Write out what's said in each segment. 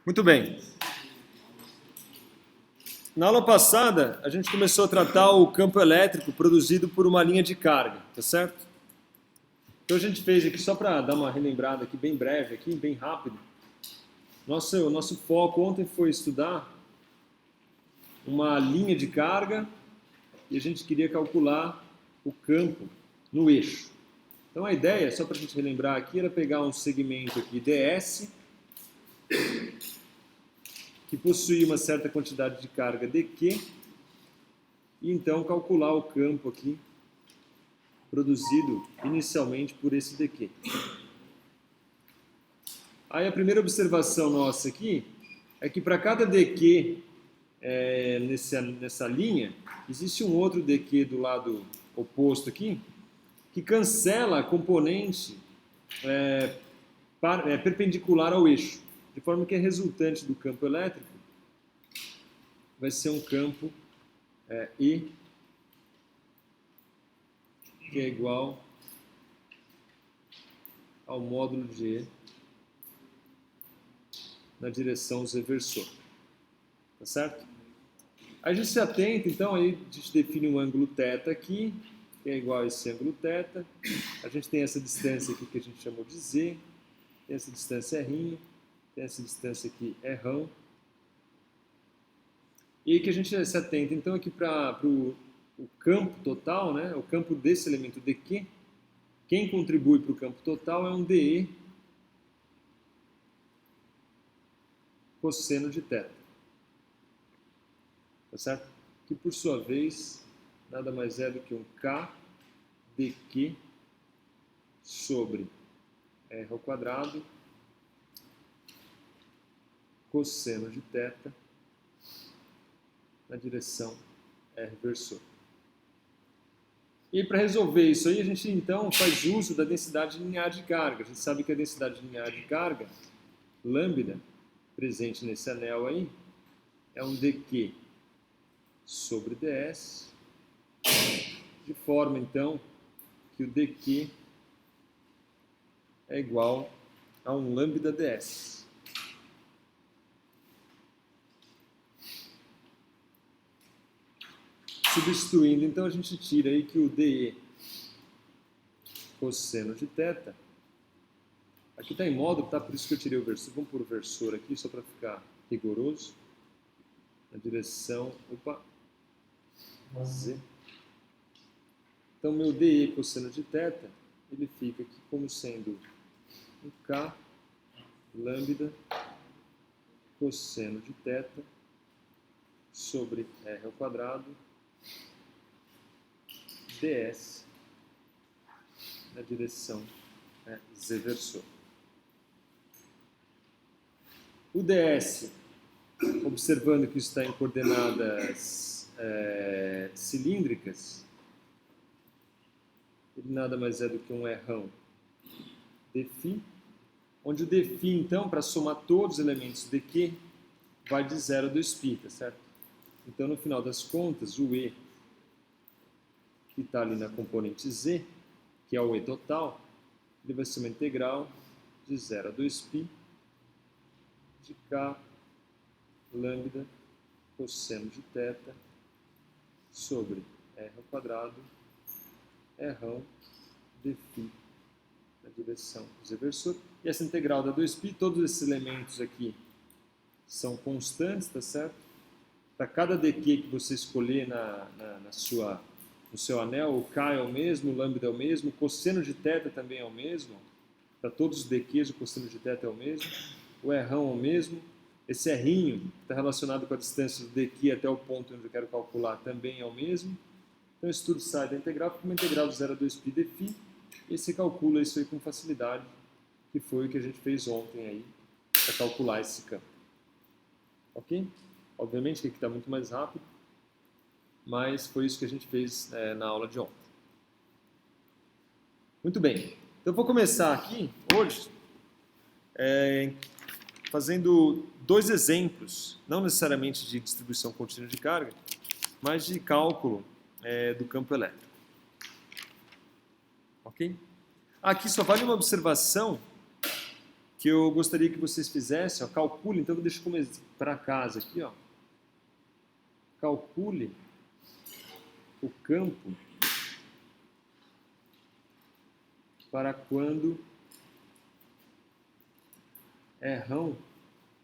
Muito bem. Na aula passada, a gente começou a tratar o campo elétrico produzido por uma linha de carga, tá certo? Então a gente fez aqui, só para dar uma relembrada aqui bem breve, aqui, bem rápido. Nosso foco ontem foi estudar uma linha de carga e a gente queria calcular o campo no eixo. Então a ideia, só para a gente relembrar aqui, era pegar um segmento aqui ds, que possuía uma certa quantidade de carga dq, e então calcular o campo aqui produzido inicialmente por esse dq. Aí a primeira observação nossa aqui é que para cada dq nessa linha, existe um outro dq do lado oposto aqui, que cancela a componente perpendicular ao eixo, de forma que a resultante do campo elétrico vai ser um campo E, que é igual ao módulo de E na direção z versor. Tá certo? Aí a gente se atenta, então, aí a gente define um ângulo θ aqui, que é igual a esse ângulo θ. A gente tem essa distância aqui que a gente chamou de z, tem essa distância R', tem essa distância aqui R'. E aí que a gente se atenta, então, aqui para o campo total, né? O campo desse elemento dq, quem contribui para o campo total é um dE cosseno de θ. Tá certo? Que, por sua vez, nada mais é do que um k dq sobre r ao quadrado cosseno de θ na direção r versor. E para resolver isso aí, a gente então faz uso da densidade linear de carga. A gente sabe que a densidade linear de carga, lambda, presente nesse anel aí, é um dq sobre ds, de forma então que o dq é igual a um lambda ds. Substituindo, então, a gente tira aí que o dE cosseno de θ, aqui está em módulo, tá? Por isso que eu tirei o versor. Vamos pôr o versor aqui, só para ficar rigoroso. Na direção, z. Então, meu dE cosseno de θ, ele fica aqui como sendo um k lambda cosseno de θ sobre r ao quadrado ds na direção z versor. O ds, observando que isso está em coordenadas cilíndricas, ele nada mais é do que um R' dφ, onde o dφ, então, para somar todos os elementos dq, vai de 0 a 2π, tá certo? Então, no final das contas, o E, que está ali na componente z, que é o E total, ele vai ser uma integral de 0 a 2π de k lambda cosseno de θ sobre r ao quadrado R' dφ na direção z versor. E essa integral dá 2π, todos esses elementos aqui são constantes, tá certo? Para cada dq que você escolher no seu anel, o k é o mesmo, o lambda é o mesmo, o cosseno de θ também é o mesmo. Para todos os dqs, o cosseno de θ é o mesmo, o R' é o mesmo. Esse R' está relacionado com a distância do dq até o ponto onde eu quero calcular também é o mesmo. Então isso tudo sai da integral, fica uma integral de 0 a 2π dφ, e você calcula isso aí com facilidade, que foi o que a gente fez ontem aí, para calcular esse campo. Ok? Obviamente que aqui está muito mais rápido, mas foi isso que a gente fez na aula de ontem. Muito bem. Então eu vou começar aqui, hoje, fazendo dois exemplos, não necessariamente de distribuição contínua de carga, mas de cálculo do campo elétrico. Ok? Aqui só vale uma observação, que eu gostaria que vocês fizessem, ó, calcule, então eu vou deixar como para casa aqui, ó. Calcule o campo para quando R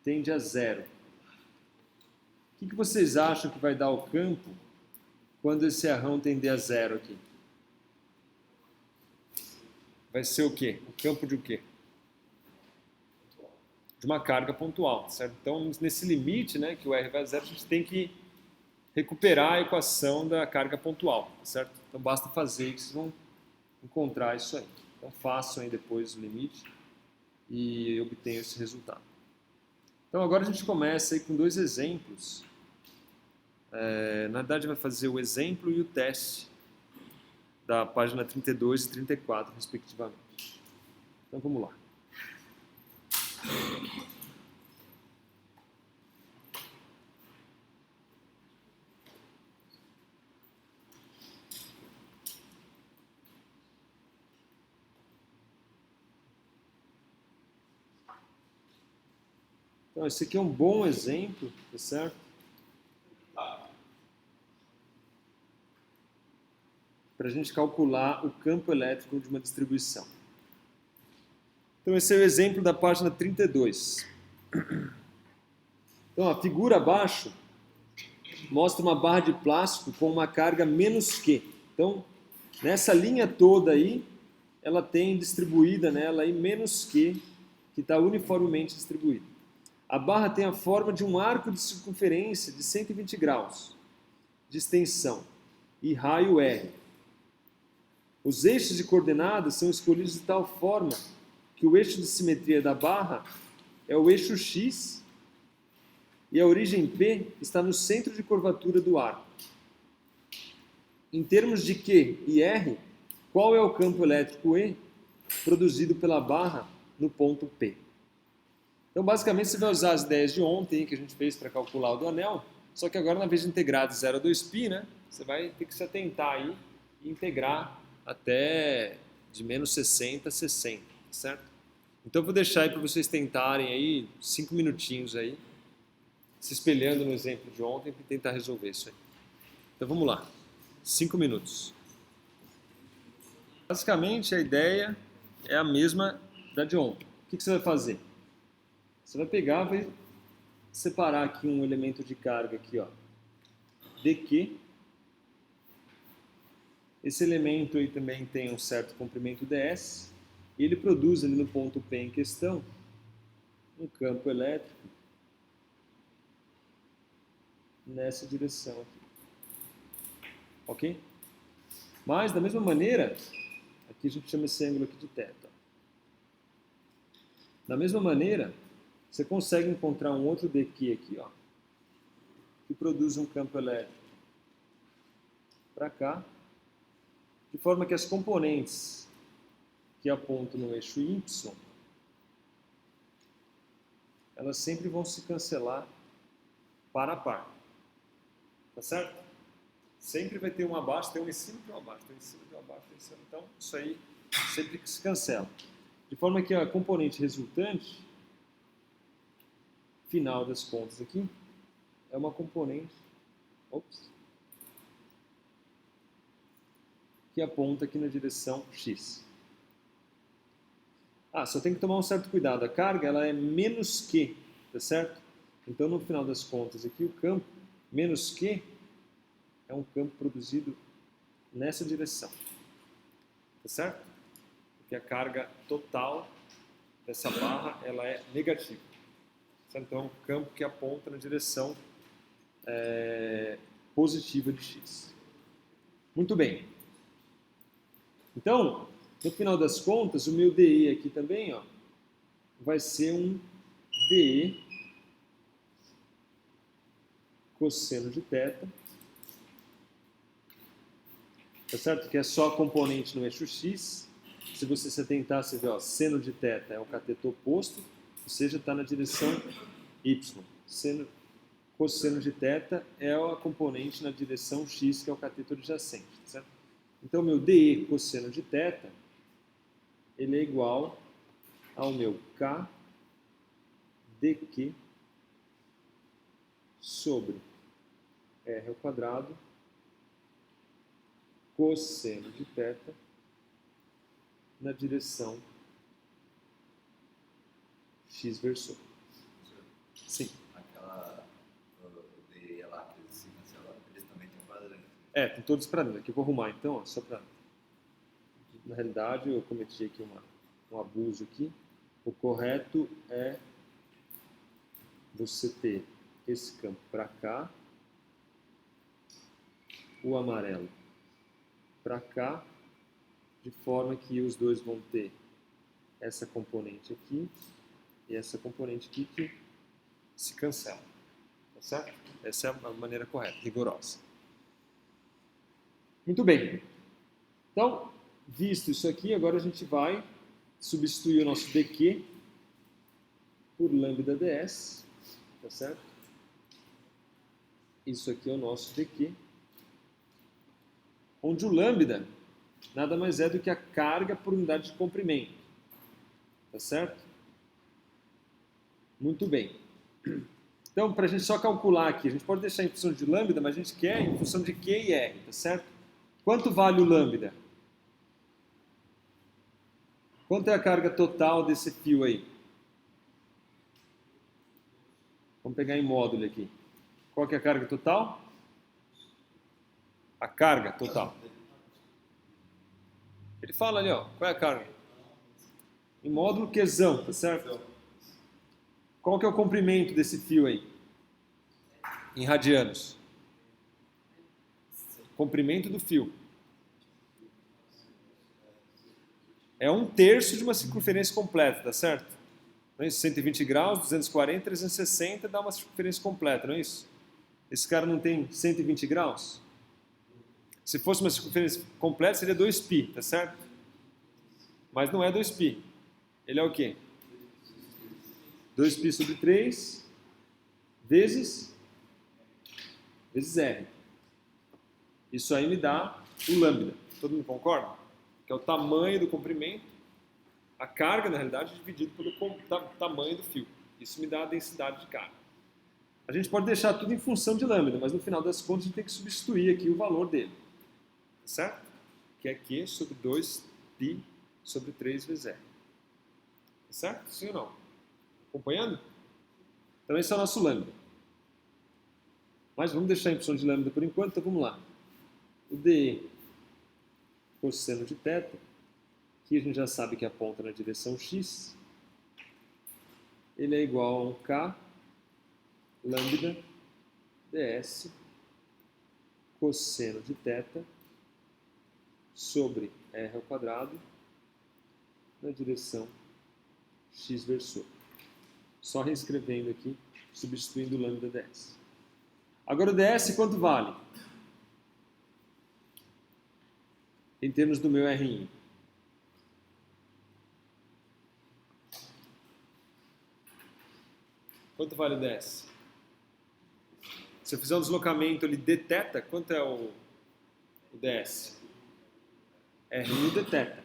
tende a 0. O que vocês acham que vai dar o campo quando esse R tender a 0 aqui? Vai ser o quê? O campo de o quê? De uma carga pontual, certo? Então, nesse limite, né, que o R vai a 0, a gente tem que recuperar a equação da carga pontual, certo? Então, basta fazer que vocês vão encontrar isso aí. Então, façam aí depois o limite e obtenham esse resultado. Então, agora a gente começa aí com 2 exemplos. Na verdade, vai fazer o exemplo e o teste da página 32 e 34, respectivamente. Então, vamos lá. Então, esse aqui é um bom exemplo, tá certo? Para a gente calcular o campo elétrico de uma distribuição. Então, esse é o exemplo da página 32. Então, a figura abaixo mostra uma barra de plástico com uma carga menos Q. Então, nessa linha toda aí, ela tem distribuída nela aí menos Q, que está uniformemente distribuída. A barra tem a forma de um arco de circunferência de 120 graus de extensão e raio R. Os eixos de coordenadas são escolhidos de tal forma que o eixo de simetria da barra é o eixo X e a origem P está no centro de curvatura do arco. Em termos de Q e R, qual é o campo elétrico E produzido pela barra no ponto P? Então, basicamente, você vai usar as ideias de ontem que a gente fez para calcular o do anel, só que agora, na vez de integrar de 0 a 2π, né, você vai ter que se atentar aí e integrar até de menos 60 a 60, certo? Então, eu vou deixar aí para vocês tentarem aí 5 minutinhos aí, se espelhando no exemplo de ontem, para tentar resolver isso aí. Então, vamos lá. 5 minutos. Basicamente, a ideia é a mesma da de ontem. O que você vai fazer? Você vai pegar, vai separar aqui um elemento de carga aqui, ó, dQ. Esse elemento aí também tem um certo comprimento ds. E ele produz ali no ponto P em questão um campo elétrico nessa direção aqui. Ok? Mas, da mesma maneira, aqui a gente chama esse ângulo aqui de θ. Da mesma maneira, você consegue encontrar um outro daqui aqui, ó, que produz um campo elétrico para cá, de forma que as componentes que apontam no eixo Y, elas sempre vão se cancelar par a par. Tá certo? Sempre vai ter um abaixo, tem um em cima e um abaixo, tem um em cima e um abaixo, tem um em cima. Então, isso aí sempre que se cancela. De forma que a componente resultante, final das contas aqui, é uma componente que aponta aqui na direção X. Só tem que tomar um certo cuidado. A carga ela é menos Q, tá certo? Então, no final das contas aqui, o campo menos Q é um campo produzido nessa direção. Tá certo? Porque a carga total dessa barra ela é negativa. Certo? Então, é um campo que aponta na direção positiva de X. Muito bem. Então, no final das contas, o meu DE aqui também, ó, vai ser um DE cosseno de θ, tá certo? Que é só a componente no eixo X. Se você se atentar, você vê, ó, seno de θ é o cateto oposto, ou seja, está na direção Y. Cosseno de θ é a componente na direção X, que é o cateto adjacente, tá certo? Então, meu DE cosseno de θ, ele é igual ao meu K dq sobre r ao quadrado cosseno de θ na direção x versor. Sim. Aquela de lá, que eles também têm quadrante. Tem todos para dentro. Aqui eu vou arrumar então, ó, só para... Na realidade, eu cometi aqui um abuso aqui. O correto é você ter esse campo para cá, o amarelo para cá, de forma que os dois vão ter essa componente aqui e essa componente aqui que se cancela. Tá certo? Essa é a maneira correta, rigorosa. Muito bem. Então, visto isso aqui, agora a gente vai substituir o nosso dq por lambda ds, tá certo? Isso aqui é o nosso dq, onde o lambda nada mais é do que a carga por unidade de comprimento, tá certo? Muito bem. Então, para a gente só calcular aqui, a gente pode deixar em função de lambda, mas a gente quer em função de Q e R, tá certo? Quanto vale o lambda? Quanto é a carga total desse fio aí? Vamos pegar em módulo aqui. Qual que é a carga total? A carga total. Ele fala ali, ó, qual é a carga? Em módulo Qzão, tá certo? Qual que é o comprimento desse fio aí? Em radianos. Comprimento do fio. É 1/3 de uma circunferência completa, tá certo? Não é isso? 120 graus, 240, 360 dá uma circunferência completa, não é isso? Esse cara não tem 120 graus? Se fosse uma circunferência completa, seria 2π, tá certo? Mas não é 2π. Ele é o quê? 2π sobre 3 vezes R. Isso aí me dá o lambda. Todo mundo concorda? Que é o tamanho do comprimento, a carga, na realidade, dividido pelo tamanho do fio. Isso me dá a densidade de carga. A gente pode deixar tudo em função de lambda, mas no final das contas a gente tem que substituir aqui o valor dele. Certo? Que é Q sobre 2π sobre 3 vezes R. Certo? Sim ou não? Acompanhando? Então esse é o nosso lambda. Mas vamos deixar em função de lambda por enquanto, então vamos lá. O dE cosseno de θ, que a gente já sabe que aponta na direção x, ele é igual a um K lambda ds cosseno de θ sobre R ao quadrado na direção x versor. Só reescrevendo aqui, substituindo o lambda ds. Agora o ds quanto vale? Em termos do meu R1. Quanto vale o ds? Se eu fizer um deslocamento ali de θ, quanto é o ds? R1 de θ.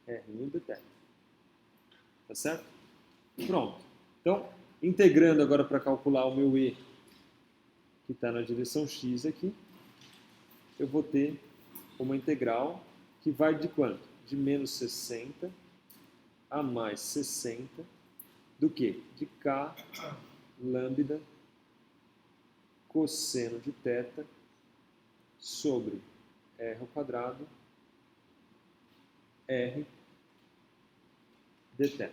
R1 de θ. Tá certo? Pronto. Então, integrando agora para calcular o meu E, que está na direção x aqui, eu vou ter uma integral que vai de quanto? De menos 60 a mais 60 do que? De K lambda cosseno de θ sobre R ao quadrado R dθ.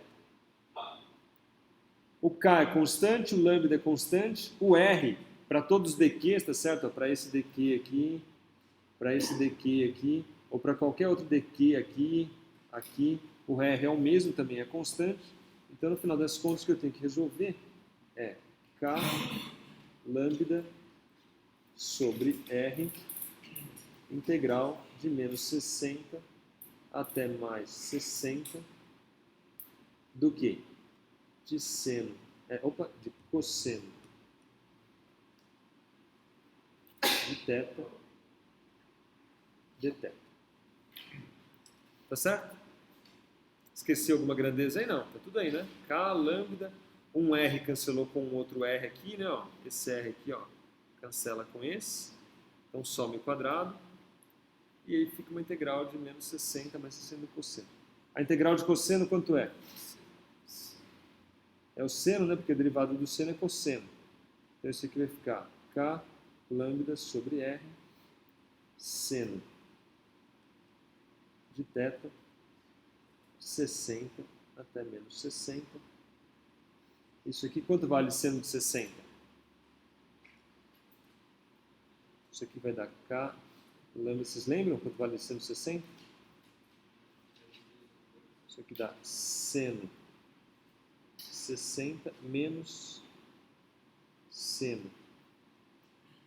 O K é constante, o lambda é constante, o R, para todos os dqs, tá certo? Para esse dq aqui, para esse dq aqui, ou para qualquer outro dq aqui, aqui, o R é o mesmo, também é constante. Então, no final das contas, o que eu tenho que resolver é K lambda sobre R integral de menos 60 até mais 60 do que? De cosseno de θ dθ. Tá certo? Esqueceu alguma grandeza aí? Não, tá tudo aí, né? K, lambda, um R cancelou com um outro R aqui, né? Ó, esse R aqui, ó, cancela com esse. Então some o quadrado. E aí fica uma integral de menos 60 mais 60 do cosseno. A integral de cosseno quanto é? É o seno, né? Porque a derivada do seno é cosseno. Então isso aqui vai ficar K lambda sobre R seno de θ 60 até menos 60. Isso aqui, quanto vale seno de 60? Isso aqui vai dar K lambda. Vocês lembram quanto vale seno de 60? Isso aqui dá seno 60 menos seno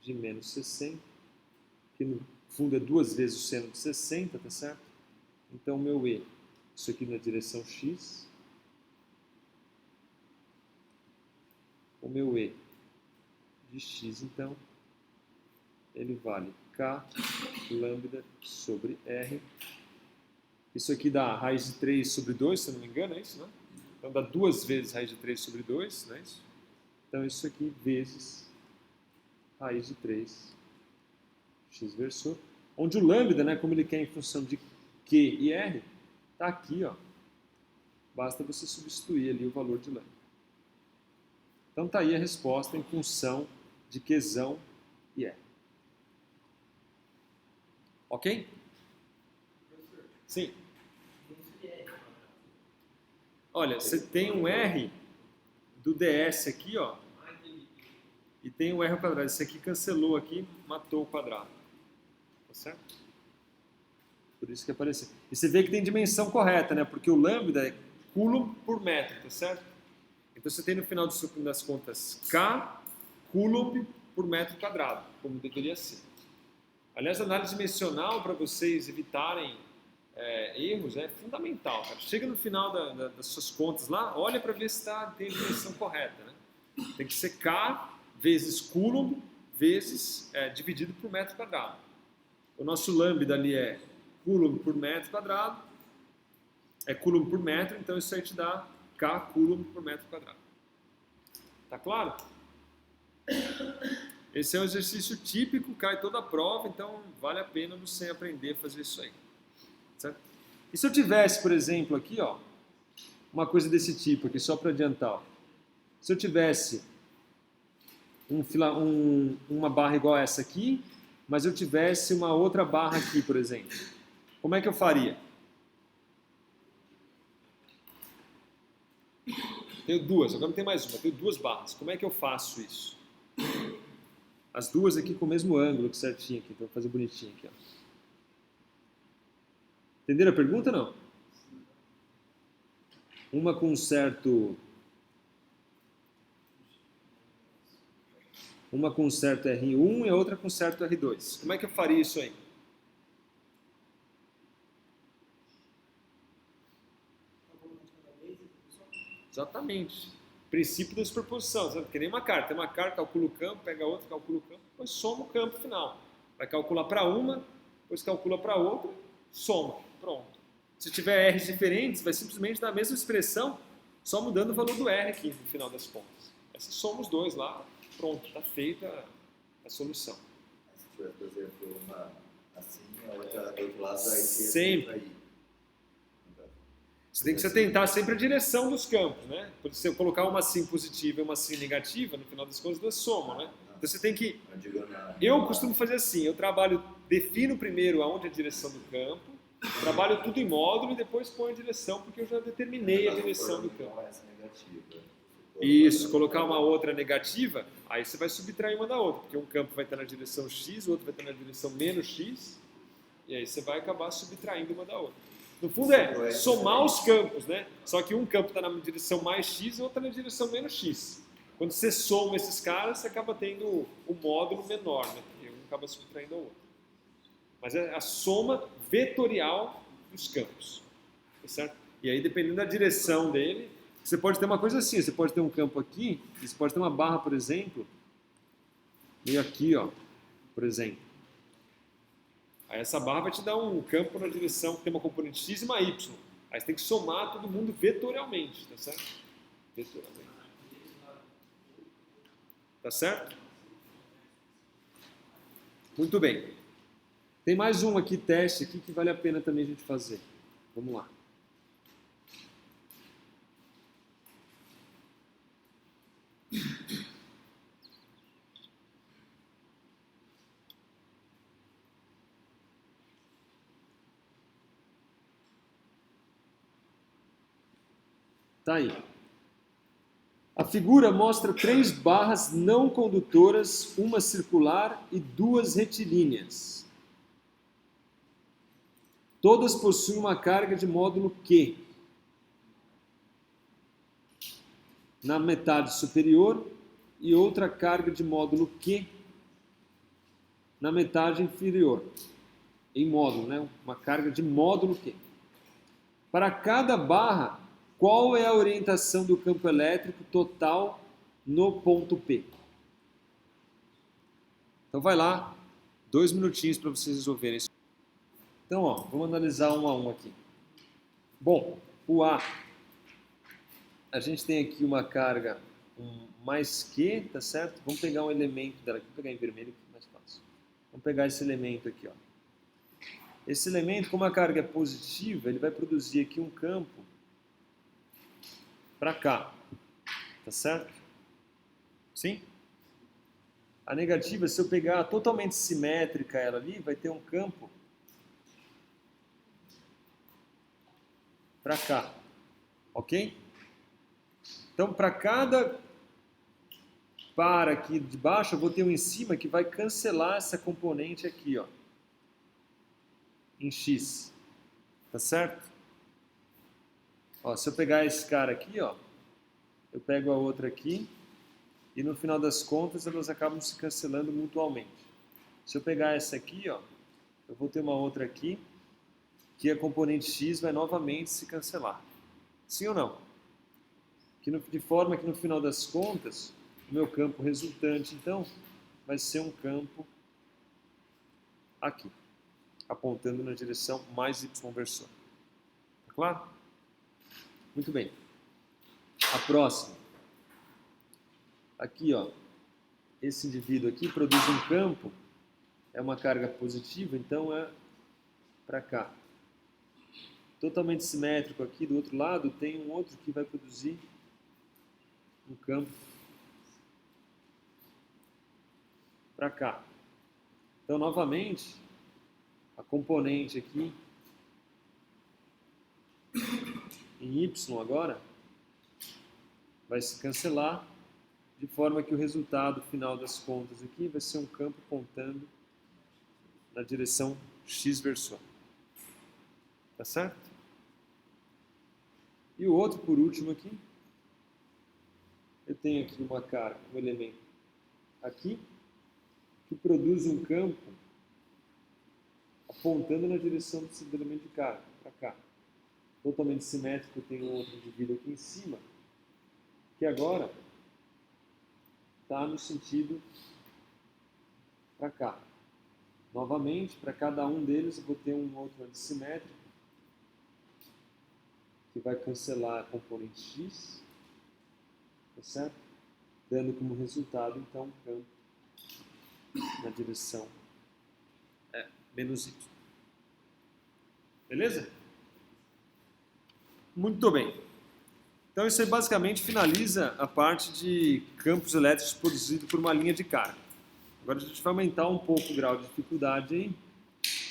de menos 60, que no fundo é 2 vezes o seno de 60, tá certo? Então, meu E, isso aqui na direção x, o meu E de x, então, ele vale K lambda sobre R. Isso aqui dá raiz de 3 sobre 2, se eu não me engano, é isso, né? Então, dá 2 vezes raiz de 3 sobre 2, não é isso? Então, isso aqui vezes raiz de 3, x versor, onde o lambda, né, como ele quer em função de Q e R, está aqui, ó. Basta você substituir ali o valor de lambda. Então, está aí a resposta em função de Qzão e R. Ok? Sim. Olha, você tem um R do ds aqui, ó, e tem o R ao quadrado. Esse aqui cancelou aqui, matou o quadrado. Tá certo? Por isso que apareceu. E você vê que tem dimensão correta, né? Porque o lambda é coulomb por metro, tá certo? Então você tem no final das contas K coulomb por metro quadrado, como deveria ser. Aliás, a análise dimensional, para vocês evitarem erros, é fundamental, cara. Chega no final das suas contas lá, olha para ver se tem a dimensão correta, né? Tem que ser K vezes coulomb vezes dividido por metro quadrado. O nosso lambda ali é coulomb por metro quadrado, é coulomb por metro, então isso aí te dá K coulomb por metro quadrado. Tá claro? Esse é um exercício típico, cai toda a prova, então vale a pena você aprender a fazer isso aí. Certo? E se eu tivesse, por exemplo, aqui, ó, uma coisa desse tipo aqui, só para adiantar, ó. Se eu tivesse uma barra igual a essa aqui, mas eu tivesse uma outra barra aqui, por exemplo, como é que eu faria? Tenho duas, agora não tem mais uma, tenho duas barras. Como é que eu faço isso? As duas aqui com o mesmo ângulo, que certinho aqui, então vou fazer bonitinho aqui, ó. Entenderam a pergunta ou não? Uma com um certo R1 e a outra com certo R2. Como é que eu faria isso aí? Exatamente. Princípio da superposição. Sabe? Que nem uma carta. Tem uma carta, calcula o campo, pega outra, calcula o campo, depois soma o campo final. Vai calcular para uma, depois calcula para outra, soma. Pronto. Se tiver R's diferentes, vai simplesmente dar a mesma expressão, só mudando o valor do R aqui no final das contas. Aí você soma os dois lá, pronto, está feita a solução. Se tiver, por exemplo, uma assim, a outra do outro lado, aí sempre. Você tem que se atentar sempre à direção dos campos, né? Porque se eu colocar uma assim positiva e uma assim negativa, no final das contas, duas somam, né? Então você tem que... Eu costumo fazer assim, eu defino primeiro aonde é a direção do campo, trabalho tudo em módulo e depois ponho a direção, porque eu já determinei a direção do campo. Isso, colocar uma outra negativa, aí você vai subtrair uma da outra, porque um campo vai estar na direção X, o outro vai estar na direção menos X, e aí você vai acabar subtraindo uma da outra. No fundo é somar os campos, né? Só que um campo está na direção mais X e o outro está na direção menos X. Quando você soma esses caras, você acaba tendo o módulo menor, né? E um acaba subtraindo ao outro. Mas é a soma vetorial dos campos. Tá certo? E aí, dependendo da direção dele, você pode ter uma coisa assim, você pode ter um campo aqui, e você pode ter uma barra, por exemplo, meio aqui, ó, por exemplo. Aí essa barra vai te dar um campo na direção que tem uma componente x e uma y. Aí você tem que somar todo mundo vetorialmente, tá certo? Vetorialmente. Tá certo? Muito bem. Tem mais um aqui, teste aqui, que vale a pena também a gente fazer. Vamos lá. Tá aí. A figura mostra 3 barras não condutoras, uma circular e 2 retilíneas. Todas possuem uma carga de módulo Q na metade superior e outra carga de módulo Q na metade inferior. Em módulo, né? Uma carga de módulo Q. Para cada barra, qual é a orientação do campo elétrico total no ponto P? Então vai lá, 2 minutinhos para vocês resolverem isso. Então, ó, vamos analisar um a um aqui. Bom, o A, a gente tem aqui uma carga mais Q, tá certo? Vamos pegar um elemento dela aqui, vou pegar em vermelho que é mais fácil. Vamos pegar esse elemento aqui, ó. Esse elemento, como a carga é positiva, ele vai produzir aqui um campo para cá, tá certo? Sim? A negativa, se eu pegar totalmente simétrica ela ali, vai ter um campo para cá, ok? Então, para cada par aqui de baixo, eu vou ter um em cima que vai cancelar essa componente aqui, ó, em X, tá certo? Ó, se eu pegar esse cara aqui, ó, eu pego a outra aqui, e no final das contas elas acabam se cancelando mutuamente. Se eu pegar essa aqui, ó, eu vou ter uma outra aqui, que a componente X vai novamente se cancelar. Sim ou não? De forma que no final das contas, o meu campo resultante, então, vai ser um campo aqui, apontando na direção mais y versor. Tá claro? Muito bem. A próxima. Aqui, ó, esse indivíduo aqui produz um campo, é uma carga positiva, então é para cá. Totalmente simétrico aqui, do outro lado tem um outro que vai produzir um campo para cá. Então, novamente, a componente aqui em Y agora vai se cancelar, de forma que o resultado final das contas aqui vai ser um campo apontando na direção X versor. Tá certo? E o outro, por último aqui, eu tenho aqui uma carga, um elemento aqui, que produz um campo apontando na direção desse elemento de carga, para cá. Totalmente simétrico, eu tenho outro indivíduo aqui em cima, que agora está no sentido para cá. Novamente, para cada um deles eu vou ter um outro antissimétrico, que vai cancelar a componente X, tá certo? Dando como resultado, então, um campo na direção menos Y. Beleza? Muito bem. Então, isso aí basicamente finaliza a parte de campos elétricos produzidos por uma linha de carga. Agora a gente vai aumentar um pouco o grau de dificuldade aí,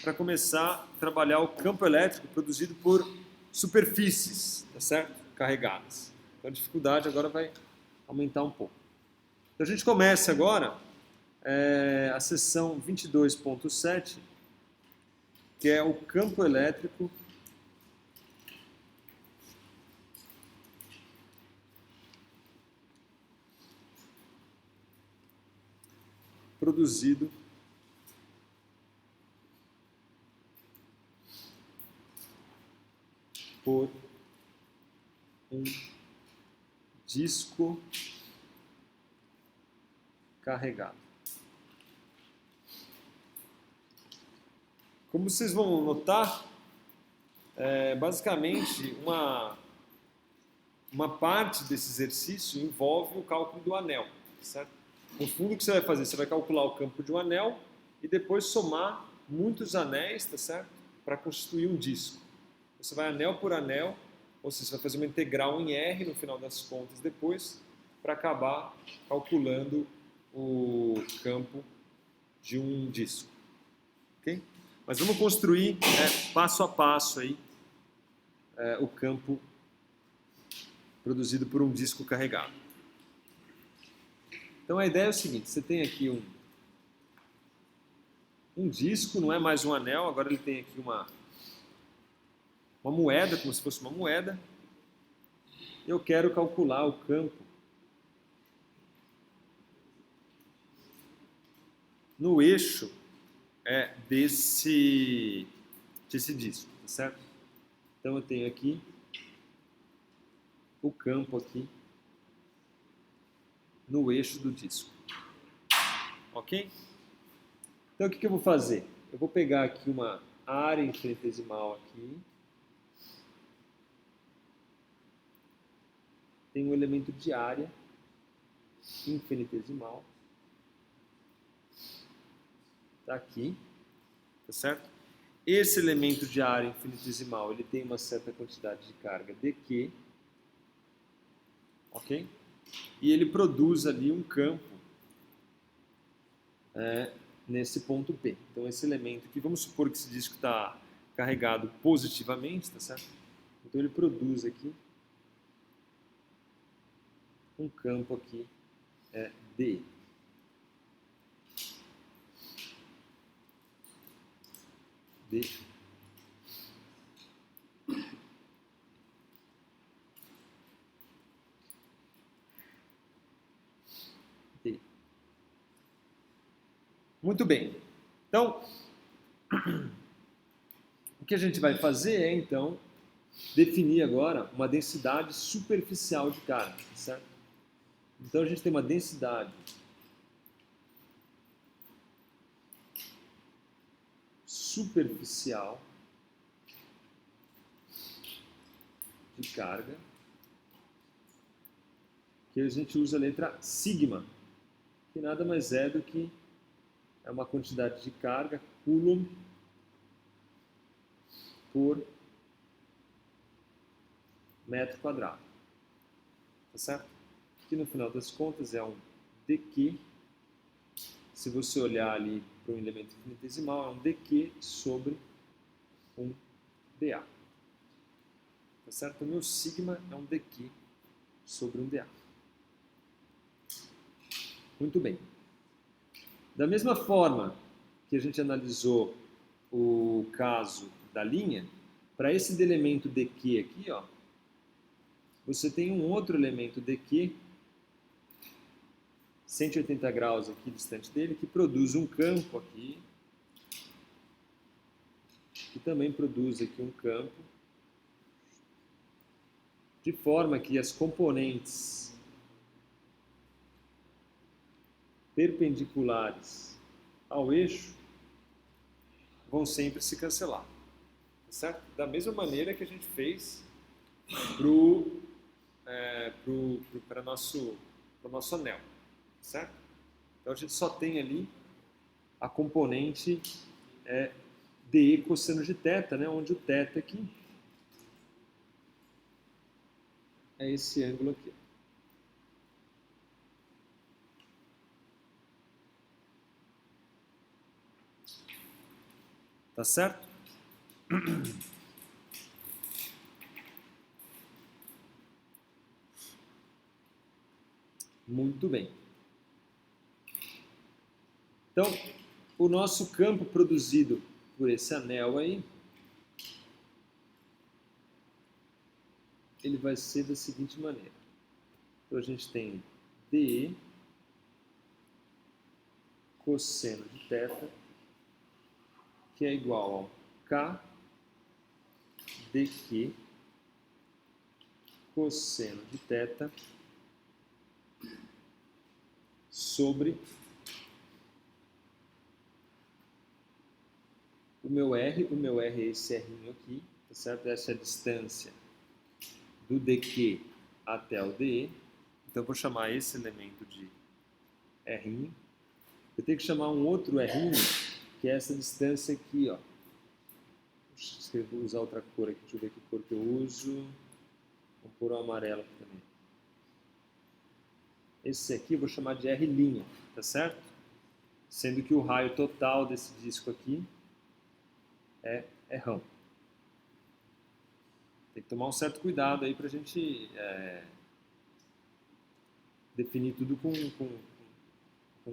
para começar a trabalhar o campo elétrico produzido por superfícies, tá certo? Carregadas. Então a dificuldade agora vai aumentar um pouco. Então a gente começa agora a seção 22.7, que é o campo elétrico produzido por um disco carregado. Como vocês vão notar, basicamente, uma parte desse exercício envolve o cálculo do anel, certo? No fundo, o que você vai fazer? Você vai calcular o campo de um anel e depois somar muitos anéis, tá certo? Para constituir um disco. Você vai anel por anel, ou seja, você vai fazer uma integral em R no final das contas depois, para acabar calculando o campo de um disco. Ok? Mas vamos construir passo a passo aí, o campo produzido por um disco carregado. Então a ideia é o seguinte, você tem aqui um disco, não é mais um anel, agora ele tem aqui uma moeda, como se fosse uma moeda. Eu quero calcular o campo no eixo desse disco, tá certo? Então eu tenho aqui o campo aqui no eixo do disco. Ok? Então o que eu vou fazer? Eu vou pegar aqui uma área infinitesimal aqui. Tem um elemento de área infinitesimal. Está aqui, tá certo? Esse elemento de área infinitesimal, ele tem uma certa quantidade de carga dq, ok? E ele produz ali um campo nesse ponto P. Então esse elemento aqui, vamos supor que esse disco está carregado positivamente, tá certo? Então ele produz aqui um campo aqui D. D. D. Muito bem. Então, o que a gente vai fazer é, então, definir agora uma densidade superficial de carga, certo? Então a gente tem uma densidade superficial de carga, que a gente usa a letra sigma, que nada mais é do que uma quantidade de carga, coulomb por metro quadrado. Tá certo? Que no final das contas é um dq. Se você olhar ali para um elemento infinitesimal, é um dq sobre um dA. Tá certo? O meu sigma é um dq sobre um dA. Muito bem. Da mesma forma que a gente analisou o caso da linha, para esse elemento dq aqui, ó, você tem um outro elemento dq, 180 graus aqui distante dele, que produz um campo aqui, que também produz aqui um campo, de forma que as componentes perpendiculares ao eixo vão sempre se cancelar, tá certo? Da mesma maneira que a gente fez para o nosso anel, certo? Então a gente só tem ali a componente dE cosseno de θ, né? Onde o θ aqui é esse ângulo aqui. Tá certo? Muito bem. Então, o nosso campo produzido por esse anel aí, ele vai ser da seguinte maneira. Então, a gente tem dE cosseno de θ, que é igual ao K dQ cosseno de θ sobre o meu R é esse R aqui, tá certo? Essa é a distância do dq até o de. Então eu vou chamar esse elemento de r'. Eu tenho que chamar um outro r', que é essa distância aqui, ó. Vou usar outra cor aqui, deixa eu ver que cor que eu uso. Vou pôr o amarelo aqui também. Esse aqui eu vou chamar de r', tá certo? Sendo que o raio total desse disco aqui é rão. Tem que tomar um certo cuidado aí pra gente definir tudo com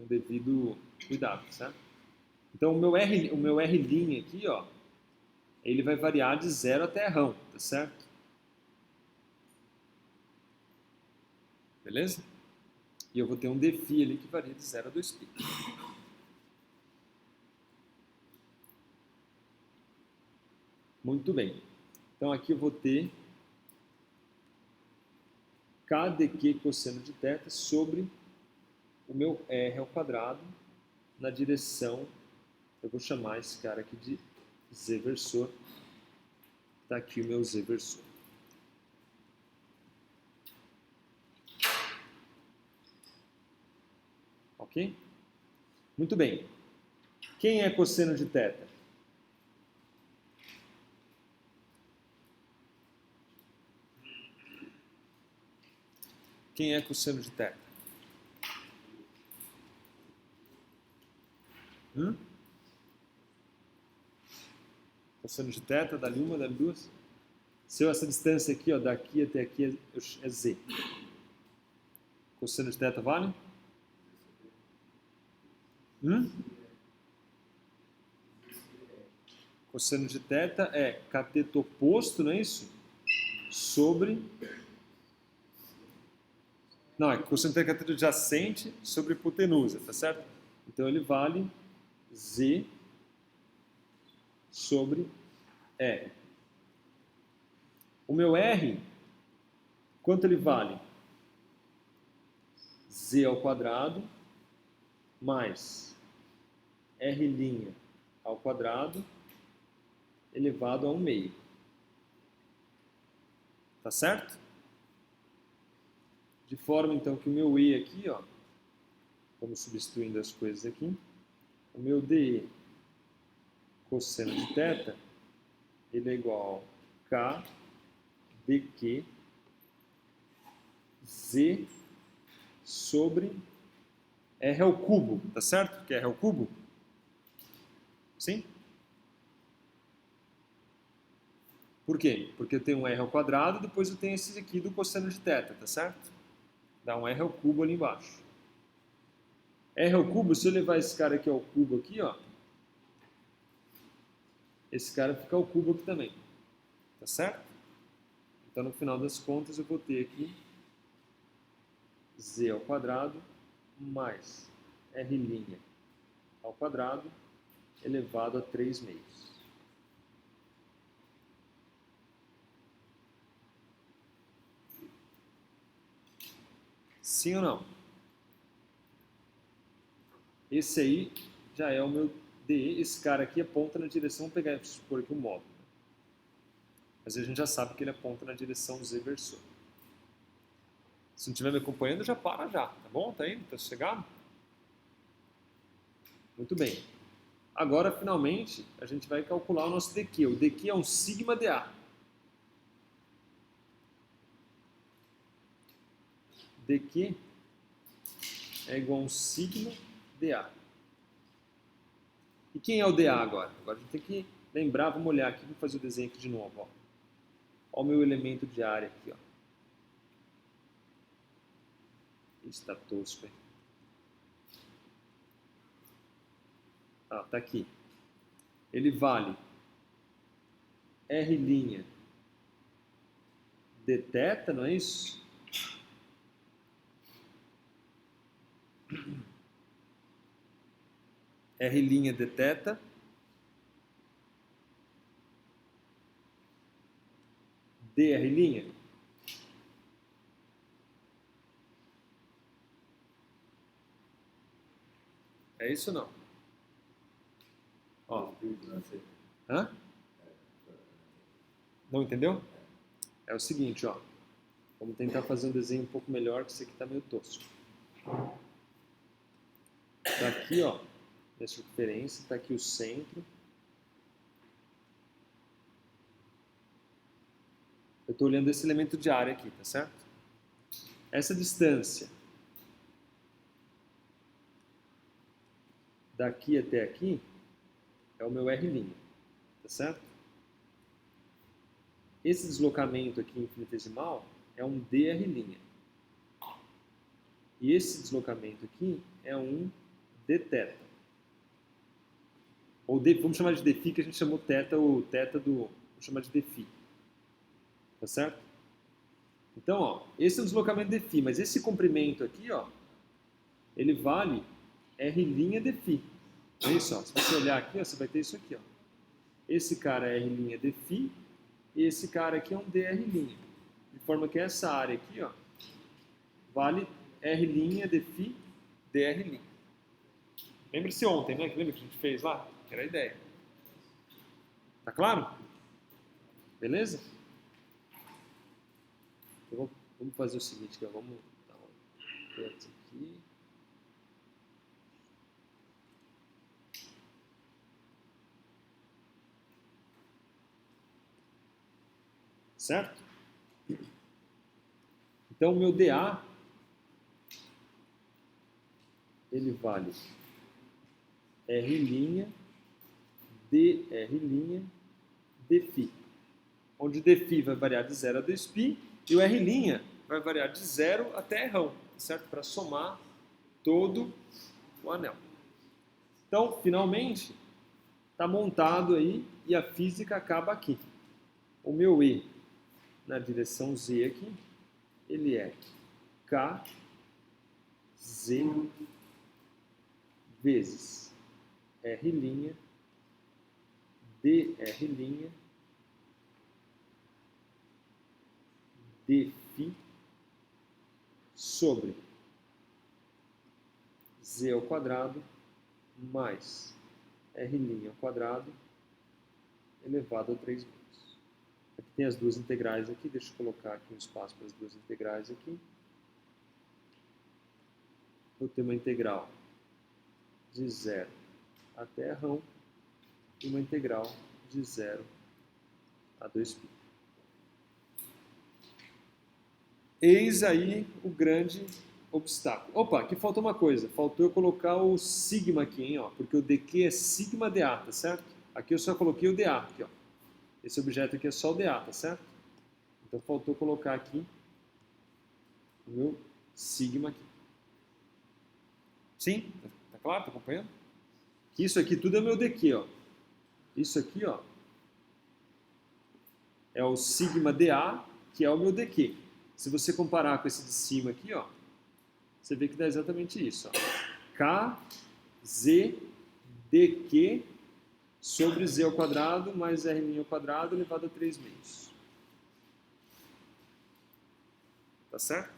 devido cuidado, certo? Então o meu R' aqui, ó, ele vai variar de 0 até rão, tá certo? Beleza? E eu vou ter um dφ ali que varia de 0 a 2π. Muito bem. Então aqui eu vou ter k dq cosseno de θ sobre o meu r ao quadrado na direção, eu vou chamar esse cara aqui de z versor. Está aqui o meu z versor. Ok? Muito bem. Quem é cosseno de θ? Quem é cosseno de θ? Cosseno de θ, dali uma, dali duas. Se essa distância aqui, ó, daqui até aqui é z. Cosseno de θ vale? Cosseno de θ é cateto oposto, não é isso? Sobre... Não, é cosseno de θ é cateto adjacente sobre hipotenusa, tá certo? Então ele vale z sobre R. O meu R, quanto ele vale? Z ao quadrado mais R' ao quadrado elevado a 1/2. Tá certo? De forma, então, que o meu E aqui, ó, vamos substituindo as coisas aqui, o meu DE cosseno de θ, ele é igual a K dq Z sobre R ao cubo, tá certo? Que é R ao cubo? Sim? Por quê? Porque eu tenho um R ao quadrado, depois eu tenho esse aqui do cosseno de θ, tá certo? Dá um R ao cubo ali embaixo. R ao cubo, se eu levar esse cara aqui ao cubo aqui, ó, esse cara fica ao cubo aqui também, tá certo? Então, no final das contas, eu vou ter aqui z ao quadrado mais r' ao quadrado elevado a 3/2. Sim ou não? Esse aí já é o meu DE. Esse cara aqui aponta na direção, vamos pegar, supor aqui um módulo. Mas a gente já sabe que ele aponta na direção z versor. Se não estiver me acompanhando, já para já, tá bom? Tá indo? Tá sossegado? Muito bem. Agora, finalmente, a gente vai calcular o nosso dq. O dq é um sigma dA. dq é igual a um sigma dA. E quem é o dA agora? Agora a gente tem que lembrar, vamos olhar aqui, vamos fazer o desenho aqui de novo. Ó. Olha o meu elemento de área aqui. Ó. Está tosco, hein? Ah, tá aqui. Ele vale R' de θ, não é isso? R' de θ dR'. É isso ou não? Ó. Hã? Não entendeu? É o seguinte, ó. Vamos tentar fazer um desenho um pouco melhor, que esse aqui está meio tosco. Está aqui, ó, minha circunferência, está aqui o centro. Eu estou olhando esse elemento de área aqui, tá certo? Essa distância daqui até aqui é o meu R', tá certo? Esse deslocamento aqui infinitesimal é um dr'. E esse deslocamento aqui é um dθ. Ou vamos chamar de dφ, que a gente chamou θ, o θ do... Vamos chamar de dφ. Tá certo? Então, ó, esse é o deslocamento dφ, mas esse comprimento aqui, ó, ele vale R' dφ. É isso, ó. Se você olhar aqui, ó, você vai ter isso aqui, ó. Esse cara é R' dφ e esse cara aqui é um dr'. De forma que essa área aqui, ó, vale R' dφ dr'. Lembra-se ontem, né? Lembra que a gente fez lá? Que era a ideia. Tá claro? Beleza? Então, vamos fazer o seguinte, ó, vamos dar um corte aqui. Certo? Então, o meu dA, ele vale R' dr' dφ. Onde o dφ vai variar de 0 a 2π e o R' vai variar de 0 até rão, certo? Para somar todo o anel. Então, finalmente, está montado aí e a física acaba aqui. O meu E na direção Z aqui, ele é KZ vezes R' dr' dφ sobre Z ao quadrado mais R' ao quadrado elevado a 3 meio. Aqui tem as duas integrais aqui, deixa eu colocar aqui um espaço para as duas integrais aqui. Vou ter uma integral de 0 até rão e uma integral de 0 a 2π. Eis aí o grande obstáculo. Opa, aqui faltou uma coisa. Faltou eu colocar o sigma aqui, hein, ó, porque o dq é sigma dA, tá certo? Aqui eu só coloquei o dA, aqui, ó. Esse objeto aqui é só o dA, tá certo? Então faltou colocar aqui o meu sigma aqui. Sim? Tá claro? Tá acompanhando? Isso aqui tudo é meu dq, ó. Isso aqui, ó, é o sigma dA, que é o meu dq. Se você comparar com esse de cima aqui, ó, você vê que dá exatamente isso, ó. KZ dq sobre Z ao quadrado mais R' ao quadrado elevado a 3 meios. Tá certo?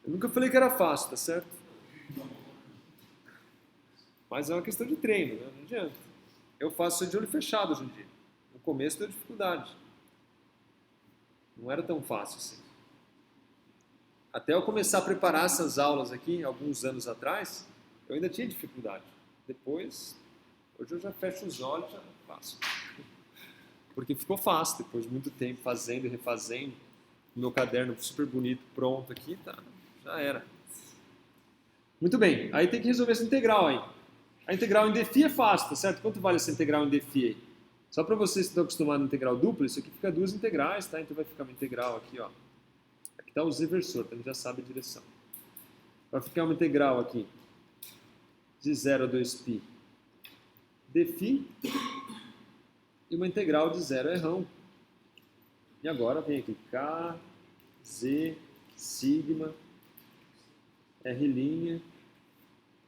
Eu nunca falei que era fácil, tá certo? Mas é uma questão de treino, né? Não adianta. Eu faço isso de olho fechado hoje em dia. No começo deu dificuldade. Não era tão fácil assim. Até eu começar a preparar essas aulas aqui, alguns anos atrás, eu ainda tinha dificuldade. Depois, hoje eu já fecho os olhos e já faço. Porque ficou fácil, depois de muito tempo fazendo e refazendo. O meu caderno super bonito, pronto aqui, tá, já era. Muito bem, aí tem que resolver essa integral aí. A integral em dφ é fácil, tá certo? Quanto vale essa integral em dφ aí? Só para vocês que estão acostumados a integral dupla, isso aqui fica duas integrais, tá? Então vai ficar uma integral aqui, ó. Aqui está o z-versor, então a gente já sabe a direção. Vai ficar uma integral aqui de 0 a 2π dφ e uma integral de 0 a rão. E agora vem aqui K, Z, sigma, R',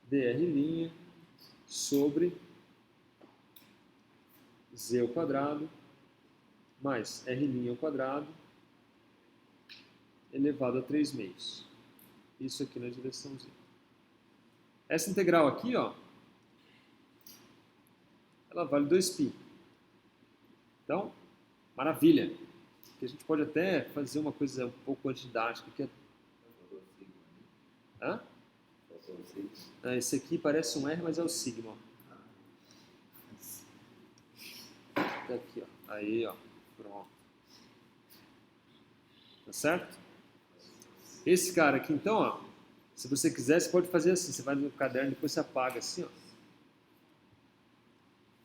dr' sobre Z ao quadrado mais R' ao quadrado elevado a 3 meios. Isso aqui na direção Z. Essa integral aqui, ó, ela vale 2π. Então, Maravilha. Aqui a gente pode até fazer uma coisa um pouco antididática. Que é... Faltou o sigma ali. Hã? Faltou o sigma. Ah, esse aqui parece um R, mas é o sigma. Ó. Tá aqui, ó. Aí, ó. Pronto. Tá certo? Esse cara aqui, então, ó. Se você quiser, você pode fazer assim. Você vai no caderno e depois você apaga assim, ó.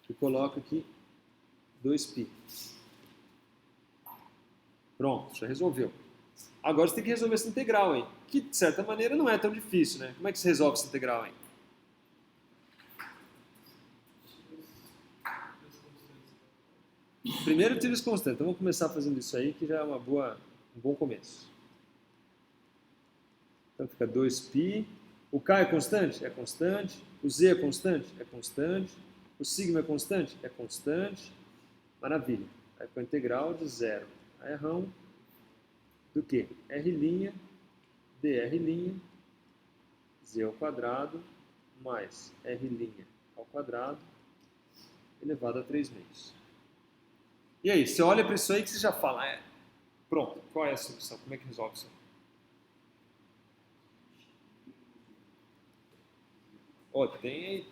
E coloca aqui 2π. Pronto, já resolveu. Agora você tem que resolver essa integral, hein? Que, de certa maneira, não é tão difícil, né? Como é que você resolve essa integral, hein? Primeiro tira as constantes. Então vamos começar fazendo isso aí, que já é um bom começo. Então fica 2π. O K é constante? É constante. O Z é constante? É constante. O sigma é constante? É constante. Maravilha. Aí com a integral de 0 a R do que? R', dR', Z ao quadrado, mais R' ao quadrado, elevado a 3/2. E aí, você olha para isso aí que você já fala, pronto, qual é a solução? Como é que resolve isso? Ó, tem aí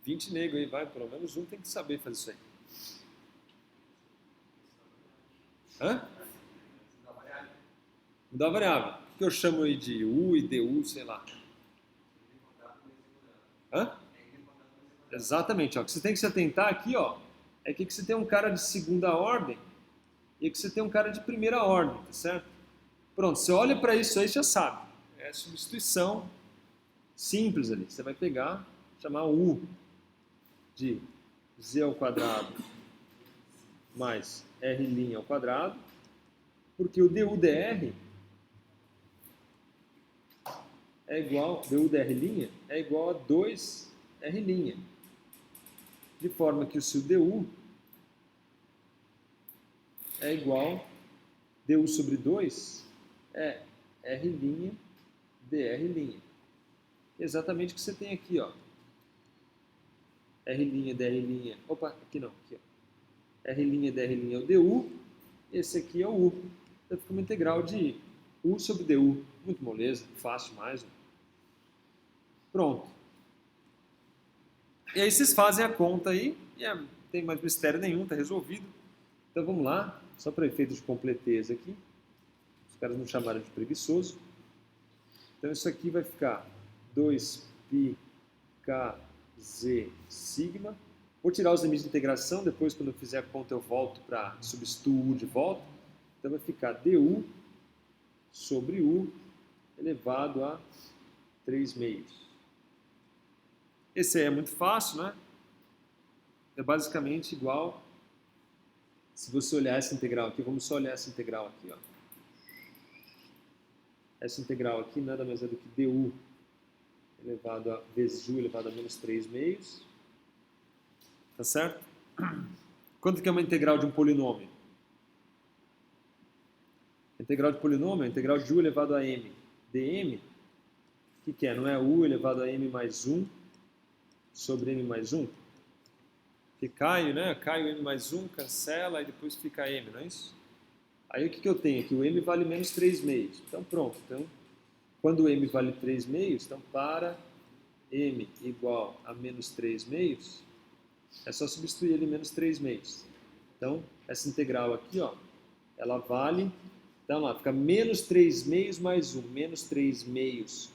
20 negros aí, vai, pelo menos um tem que saber fazer isso aí. Hã? Mudar a variável. O que eu chamo aí de U e DU, sei lá. Hã? Exatamente. Ó. O que você tem que se atentar aqui, ó, é que você tem um cara de segunda ordem e que você tem um cara de primeira ordem, tá certo? Pronto, você olha para isso aí, já sabe. É substituição simples ali. Você vai pegar, chamar U de Z ao quadrado mais R' ao quadrado, porque o DU/DR é igual, DU/DR' é igual a 2R'. De forma que o seu DU é igual, DU sobre 2 é R', dR'. Exatamente o que você tem aqui, ó. R', dR', opa, aqui não, aqui, ó. R', dR' é o DU, esse aqui é o U. Então fica uma integral de U sobre DU. Muito moleza, fácil mais. Ó. Pronto. E aí vocês fazem a conta aí, e não tem mais mistério nenhum, está resolvido. Então vamos lá, só para efeito de completeza aqui. Os caras não chamaram de preguiçoso. Então isso aqui vai ficar 2πkz sigma. Vou tirar os limites de integração, depois quando eu fizer a conta eu volto para substituir U de volta. Então vai ficar du sobre U elevado a 3/2. Esse aí é muito fácil, né? É basicamente igual, se você olhar essa integral aqui, vamos só olhar essa integral aqui, ó. Essa integral aqui nada mais é do que du elevado a vezes U elevado a menos 3/2. Tá certo? Quanto que é uma integral de um polinômio? A integral de polinômio é a integral de U elevado a m dm. O que é? Não é U elevado a m mais 1 sobre m mais 1? Que cai, né? Cai o m mais 1, cancela e depois fica m, não é isso? Aí o que eu tenho aqui? O m vale menos 3/2. Então pronto. Então, quando o m vale 3/2, então para m igual a menos 3/2, é só substituir ele menos 3/2. Então, essa integral aqui, ó, ela vale, então lá, fica menos 3/2 mais 1. Menos 3/2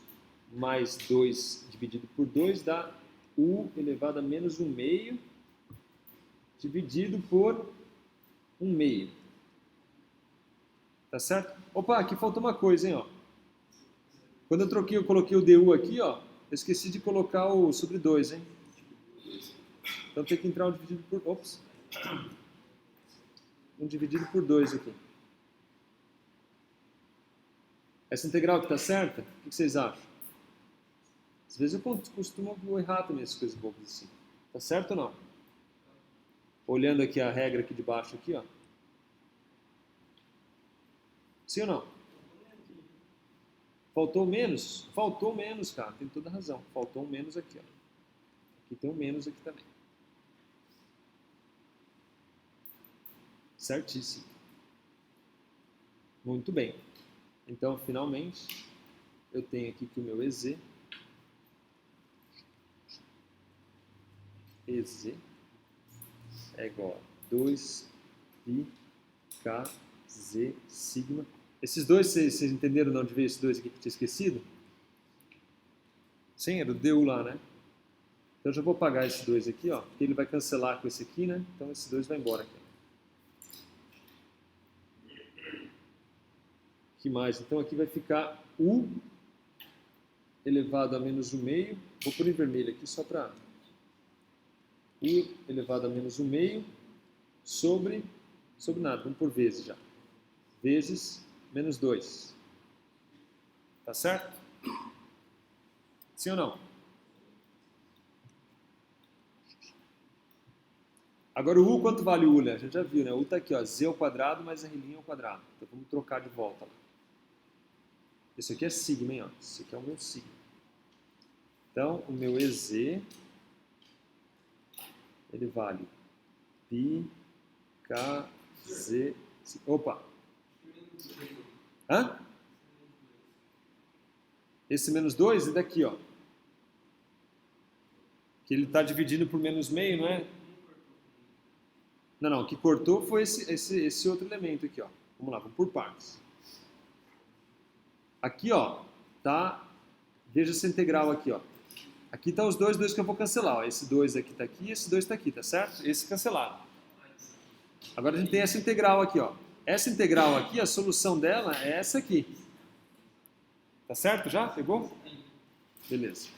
mais 2 dividido por 2 dá U elevado a menos 1/2 dividido por 1/2. Tá certo? Opa, aqui faltou uma coisa, hein, ó. Quando eu coloquei o DU aqui, ó, eu esqueci de colocar o sobre 2, hein. Então tem que entrar um dividido por... Ops. Um dividido por 2 aqui. Essa integral que tá certa, o que vocês acham? Às vezes eu costumo errar também essas coisas bobas assim. Tá certo ou não? Olhando aqui a regra aqui de baixo, aqui, ó. Sim ou não? Faltou menos? Faltou menos, cara. Tem toda a razão. Faltou um menos aqui, ó. Aqui tem um menos aqui também. Certíssimo. Muito bem. Então, finalmente, eu tenho aqui que o meu EZ é igual a 2πkz sigma. Esses dois, vocês entenderam de onde veio esses dois aqui que eu tinha esquecido? Sim, era o du lá, né? Então eu já vou apagar esses dois aqui, ó, porque ele vai cancelar com esse aqui, né? Então esses dois vai embora aqui. Que mais? Então aqui vai ficar u elevado a menos 1/2. Vou pôr em vermelho aqui só para u elevado a menos 1/2 sobre nada, vamos por vezes já. Vezes menos 2. Tá certo? Sim ou não? Agora o u, quanto vale o u, né? A gente já viu, né? O u tá aqui, ó, z ao quadrado mais r' ao quadrado. Então vamos trocar de volta lá. Isso aqui é sigma, hein? Ó. Isso aqui é o meu sigma. Então, o meu EZ, ele vale π, k, z... Opa! Hã? Esse menos 2 é daqui, ó. Que ele está dividindo por menos meio, não é? Não, o que cortou foi esse outro elemento aqui, ó. Vamos lá, vamos por partes. Aqui, ó, tá... Veja essa integral aqui, ó. Aqui tá os dois que eu vou cancelar, ó. Esse 2 aqui tá aqui, esse 2 tá aqui, tá certo? Esse cancelado. Agora a gente tem essa integral aqui, ó. Essa integral aqui, a solução dela é essa aqui. Tá certo já? Pegou? Beleza.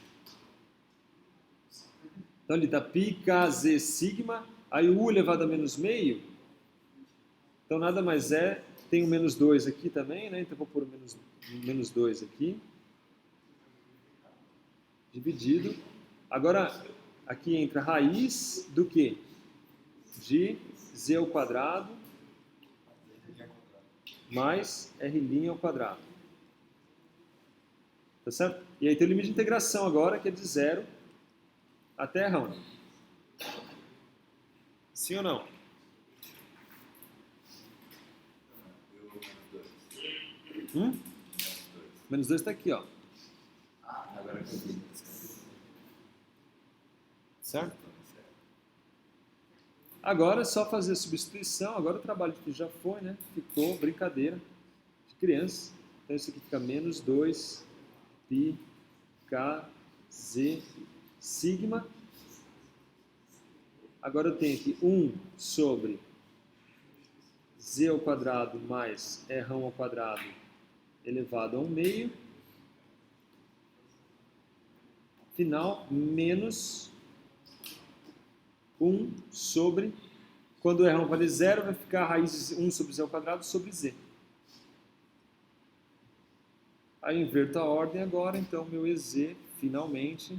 Então ele dá πkz sigma, aí o u elevado a menos meio, então nada mais é, tem o menos 2 aqui também, né? Então eu vou pôr o menos 2 aqui, dividido. Agora, aqui entra a raiz do quê? De z ao quadrado mais r' ao quadrado. Tá certo? E aí tem o limite de integração agora, que é de 0 até R1. Sim ou não? Menos 2 está aqui, ó. Agora que eu vi. Certo? Agora é só fazer a substituição. Agora o trabalho que já foi, né? Ficou brincadeira de criança. Então isso aqui fica menos 2 π k z sigma. Agora eu tenho aqui 1 sobre z ao quadrado mais r ao quadrado elevado a 1/2. Final, menos 1 sobre... Quando o r1 vale 0, vai ficar a raiz de 1 sobre z ao quadrado sobre z. Aí eu inverto a ordem agora, então meu EZ, finalmente,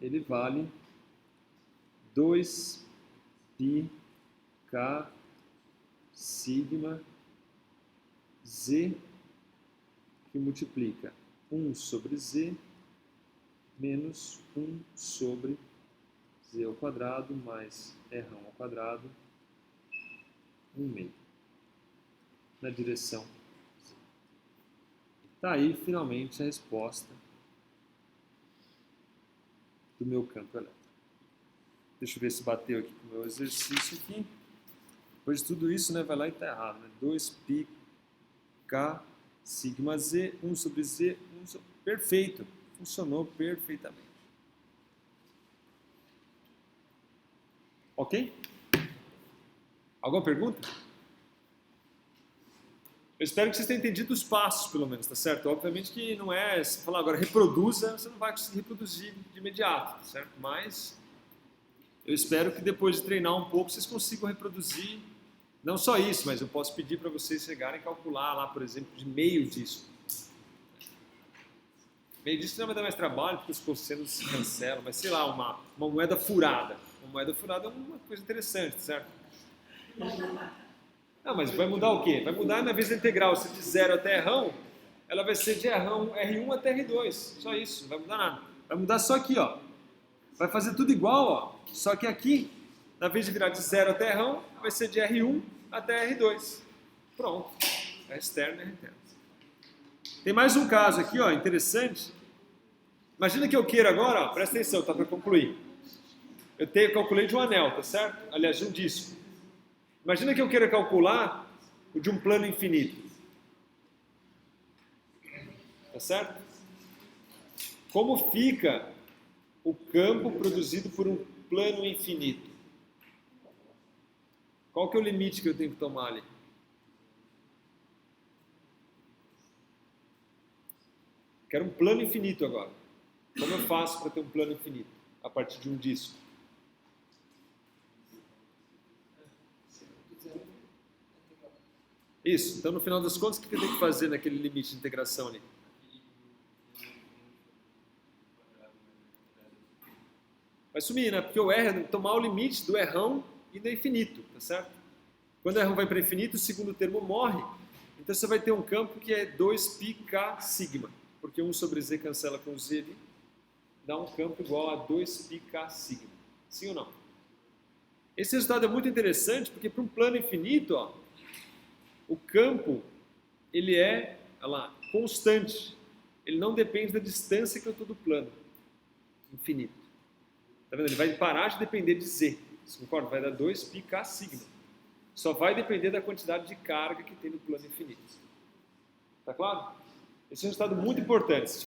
ele vale 2 π k sigma z, que multiplica 1 sobre z menos 1 sobre z ao quadrado mais r ao quadrado 1/2 na direção. Tá aí finalmente a resposta do meu campo elétrico. Deixa eu ver se bateu aqui com o meu exercício aqui. Depois de tudo isso, né, vai lá e tá errado, né? 2 π k sigma z, 1 sobre z, 1 sobre... Perfeito, funcionou perfeitamente. Ok? Alguma pergunta? Eu espero que vocês tenham entendido os passos, pelo menos, tá certo? Obviamente que não é, se falar agora reproduza, você não vai conseguir reproduzir de imediato, tá certo? Mas eu espero que depois de treinar um pouco, vocês consigam reproduzir, não só isso, mas eu posso pedir para vocês chegarem a calcular lá, por exemplo, de meio disso. Meio disso não vai dar mais trabalho, porque os cossenos se cancelam, mas sei lá, uma moeda furada. Uma moeda furada é uma coisa interessante, certo? Não, mas vai mudar o quê? Vai mudar, na vez da integral, se de 0 até R1, ela vai ser de R1 até R2. Só isso, não vai mudar nada. Vai mudar só aqui, ó. Vai fazer tudo igual, ó. Só que aqui, na vez de virar de 0 até R1, vai ser de R1 até R2. Pronto. É externo e interno. Tem mais um caso aqui, ó, interessante. Imagina que eu queira agora, ó, presta atenção, tá, para concluir. Calculei de um anel, tá certo? Aliás, de um disco. Imagina que eu queira calcular o de um plano infinito. Tá certo? Como fica o campo produzido por um plano infinito? Qual que é o limite que eu tenho que tomar ali? Quero um plano infinito agora. Como eu faço para ter um plano infinito a partir de um disco? Isso. Então, no final das contas, o que eu tenho que fazer naquele limite de integração ali? Vai sumir, né? Porque o R é tomar o limite do Rão e do infinito, tá certo? Quando o Rão vai para infinito, o segundo termo morre. Então você vai ter um campo que é 2πk sigma, porque 1 sobre z cancela com z ali, dá um campo igual a 2πk sigma. Sim ou não? Esse resultado é muito interessante, porque para um plano infinito, ó, o campo ele é, olha lá, constante. Ele não depende da distância que eu estou do plano infinito. Tá vendo? Ele vai parar de depender de z. Você concorda? Vai dar 2πk sigma. Só vai depender da quantidade de carga que tem no plano infinito. Tá claro? Esse é um resultado muito importante.